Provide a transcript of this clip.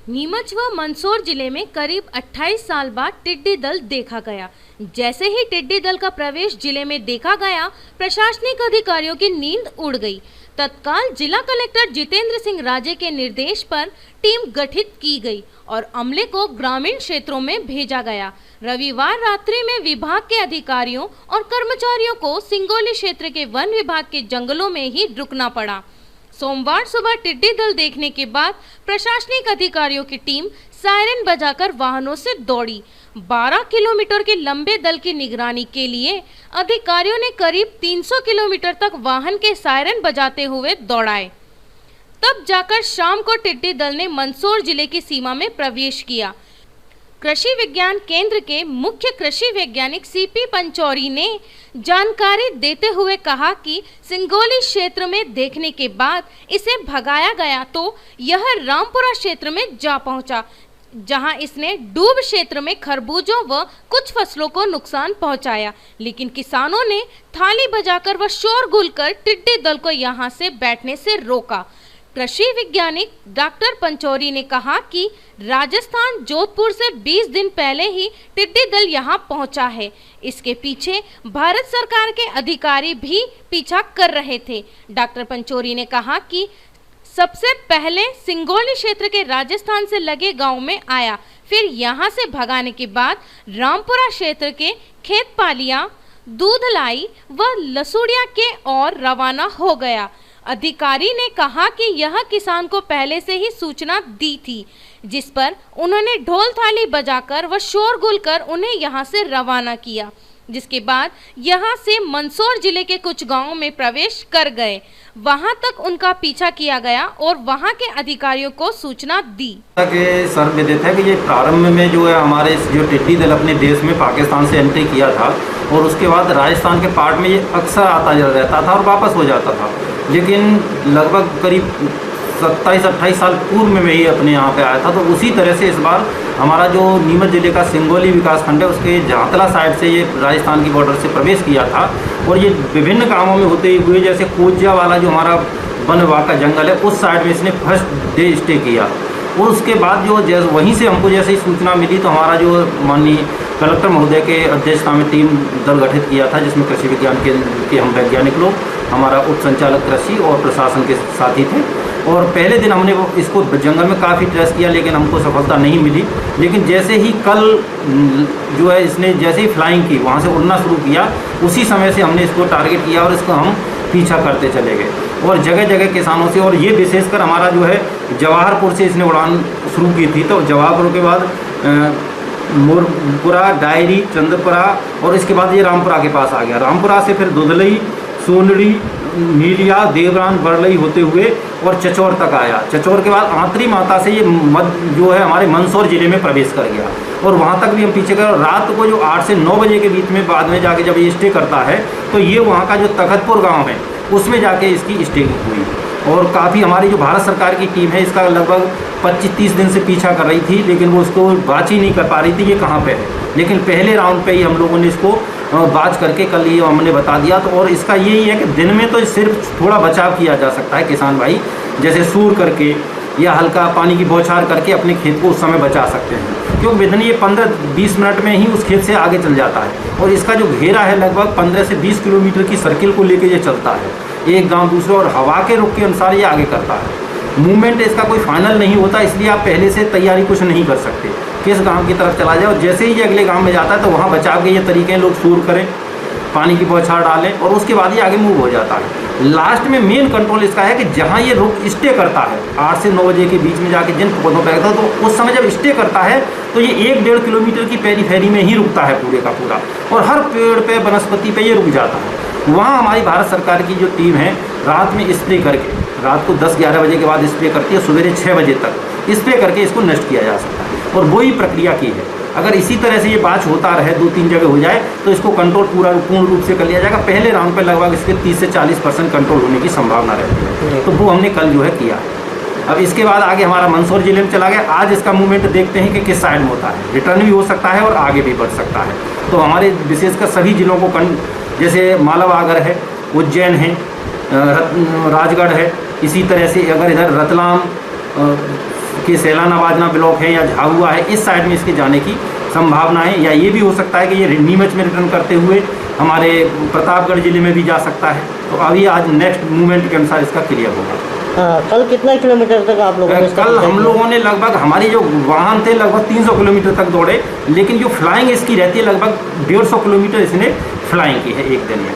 नीमच व मंदसौर जिले में करीब 28 साल बाद टिड्डी दल देखा गया। जैसे ही टिड्डी दल का प्रवेश जिले में देखा गया, प्रशासनिक अधिकारियों की नींद उड़ गई। तत्काल जिला कलेक्टर जितेंद्र सिंह राजे के निर्देश पर टीम गठित की गई और अमले को ग्रामीण क्षेत्रों में भेजा गया। रविवार रात्रि में विभाग के अधिकारियों और कर्मचारियों को सिंगोली क्षेत्र के वन विभाग के जंगलों में ही रुकना पड़ा। सोमवार सुबह टिड्डी दल देखने के बाद प्रशासनिक अधिकारियों की टीम सायरन बजाकर वाहनों से दौड़ी। 12 किलोमीटर के लंबे दल की निगरानी के लिए अधिकारियों ने करीब 300 किलोमीटर तक वाहन के सायरन बजाते हुए दौड़ाए। तब जाकर शाम को टिड्डी दल ने मंदसौर जिले की सीमा में प्रवेश किया। कृषि विज्ञान केंद्र के मुख्य कृषि वैज्ञानिक सीपी पंचौरी ने जानकारी देते हुए कहा कि सिंगोली क्षेत्र में देखने के बाद इसे भगाया गया तो यह रामपुरा क्षेत्र में जा पहुंचा, जहां इसने डूब क्षेत्र में खरबूजों व कुछ फसलों को नुकसान पहुंचाया। लेकिन किसानों ने थाली बजाकर व शोरगुल कर टिड्डी दल को यहां से बैठने से रोका। कृषि वैज्ञानिक डॉक्टर पंचौरी ने कहा कि राजस्थान जोधपुर से 20 दिन पहले ही टिड्डी दल यहां पहुंचा है। इसके पीछे भारत सरकार के अधिकारी भी पीछा कर रहे थे। डॉक्टर पंचौरी ने कहा कि सबसे पहले सिंगोली क्षेत्र के राजस्थान से लगे गांव में आया, फिर यहां से भगाने के बाद रामपुरा क्षेत्र के खेतपालिया, दूधलाई व लसूड़िया के ओर रवाना हो गया। अधिकारी ने कहा कि यह किसान को पहले से ही सूचना दी थी, जिस पर उन्होंने ढोल थाली बजाकर व शोरगुल कर उन्हें यहां से रवाना किया, जिसके बाद यहां से मंदसौर जिले के कुछ गांवों में प्रवेश कर गए। वहां तक उनका पीछा किया गया और वहां के अधिकारियों को सूचना दी। सर विदित है कि ये प्रारंभ में जो है हमारे जो टिड्डी दल अपने देश में पाकिस्तान से एंट्री किया था और उसके बाद राजस्थान के पार्ट में ये अक्सर आता रहता था और वापस हो जाता था। लेकिन लगभग करीब 27-28 साल पूर्व में मैं ही अपने यहाँ पे आया था, तो उसी तरह से इस बार हमारा जो नीमच जिले का सिंगोली विकासखंड है उसके झांतला साइड से ये राजस्थान की बॉर्डर से प्रवेश किया था और ये विभिन्न कामों में होते हुए जैसे कोजिया वाला जो हमारा वन विभाग का जंगल है उस साइड में इसने फर्स्ट डे स्टे किया और उसके बाद जो वहीं से हमको जैसे ही सूचना मिली तो हमारा जो माननीय कलेक्टर महोदय के अध्यक्षता में टीम दल गठित किया था, जिसमें कृषि विज्ञान केंद्र के हम वैज्ञानिक लोग, हमारा उप संचालक कृषि और प्रशासन के साथी थे। और पहले दिन हमने इसको जंगल में काफ़ी ट्रेस किया लेकिन हमको सफलता नहीं मिली। लेकिन जैसे ही कल जो है इसने जैसे ही फ्लाइंग की, वहाँ से उड़ना शुरू किया, उसी समय से हमने इसको टारगेट किया और इसको हम पीछा करते चले गए और जगह जगह किसानों से, और ये विशेषकर हमारा जो है जवाहरपुर से इसने उड़ान शुरू की थी। तो जवाहरपुर के बाद मोरपुरा, डायरी, चंद्रपुरा और इसके बाद ये रामपुरा के पास आ गया। रामपुरा से फिर दुधलई, सोनड़ी, नीलिया, देवरान, बरलई होते हुए और चचौर तक आया। चचौर के बाद आंतरी माता से ये जो है हमारे मंदसौर जिले में प्रवेश कर गया और वहाँ तक भी हम पीछे गए। रात को जो 8 से 9 बजे के बीच में बाद में जाके जब ये स्टे करता है तो ये वहाँ का जो तखतपुर गाँव है उसमें जाके इसकी स्टे हुई। और काफ़ी हमारी जो भारत सरकार की टीम है इसका लगभग 25-30 दिन से पीछा कर रही थी, लेकिन वो उसको बात ही नहीं कर पा रही थी ये कहाँ पे है। लेकिन पहले राउंड पे ही हम लोगों ने इसको बाज करके कल ये हमने बता दिया। तो और इसका यही है कि दिन में तो सिर्फ थोड़ा बचाव किया जा सकता है किसान भाई, जैसे सूर करके या हल्का पानी की बौछार करके अपने खेत को उस समय बचा सकते हैं, क्योंकि विधन ये 15-20 मिनट में ही उस खेत से आगे चल जाता है। और इसका जो घेरा है लगभग 15 से 20 किलोमीटर की सर्किल को लेके ये चलता है, एक गांव दूसरे, और हवा के रुख के अनुसार ये आगे करता है। मूवमेंट इसका कोई फाइनल नहीं होता, इसलिए आप पहले से तैयारी कुछ नहीं कर सकते किस गांव की तरफ चला जाए। और जैसे ही ये अगले गांव में जाता है तो वहाँ बचाव के ये तरीके हैं, लोग सूर करें, पानी की बौछार डालें और उसके बाद ये आगे मूव हो जाता है। लास्ट में मेन कंट्रोल इसका है कि जहाँ ये रुक स्टे करता है 8 से 9 बजे के बीच में जाके जिन पौधों पर रहता है, तो उस समय जब स्टे करता है तो ये 1-1.5 किलोमीटर की पेरीफेरी में ही रुकता है पूरे का पूरा, और हर पेड़ पे वनस्पति पे ये रुक जाता है। वहाँ हमारी भारत सरकार की जो टीम है रात में स्प्रे करके, रात को 10-11 बजे के बाद स्प्रे करती है, सवेरे 6 बजे तक स्प्रे करके इसको नष्ट किया जा सकता है। और वही प्रक्रिया की है। अगर इसी तरह से ये बात होता रहे, 2-3 जगह हो जाए तो इसको कंट्रोल पूर्ण रूप से कर लिया जाएगा। पहले राउंड पर लगभग इसके 30 से 40% कंट्रोल होने की संभावना रहती है, तो वो हमने कल जो है किया है। अब इसके बाद आगे हमारा मंदसौर जिले में चला गया। आज इसका मूवमेंट देखते हैं कि किस साइड में होता है, रिटर्न भी हो सकता है और आगे भी बढ़ सकता है। तो हमारे विशेषकर सभी जिलों को जैसे मालवा है, उज्जैन है, राजगढ़ है, इसी तरह से अगर इधर रतलाम, कि सैला नवाजना ब्लॉक है या झाबुआ है, इस साइड में इसके जाने की संभावना है। या ये भी हो सकता है कि ये नीमच में रिटर्न करते हुए हमारे प्रतापगढ़ जिले में भी जा सकता है। तो अभी आज नेक्स्ट मूवमेंट के अनुसार इसका क्लियर होगा। कल कितना किलोमीटर तक आप लोगों ने कल हम लोगों ने लगभग, हमारी जो वाहन थे लगभग 300 किलोमीटर तक दौड़े, लेकिन जो फ्लाइंग इसकी रहती है लगभग 150 किलोमीटर इसने फ्लाइंग की है एक दिन में।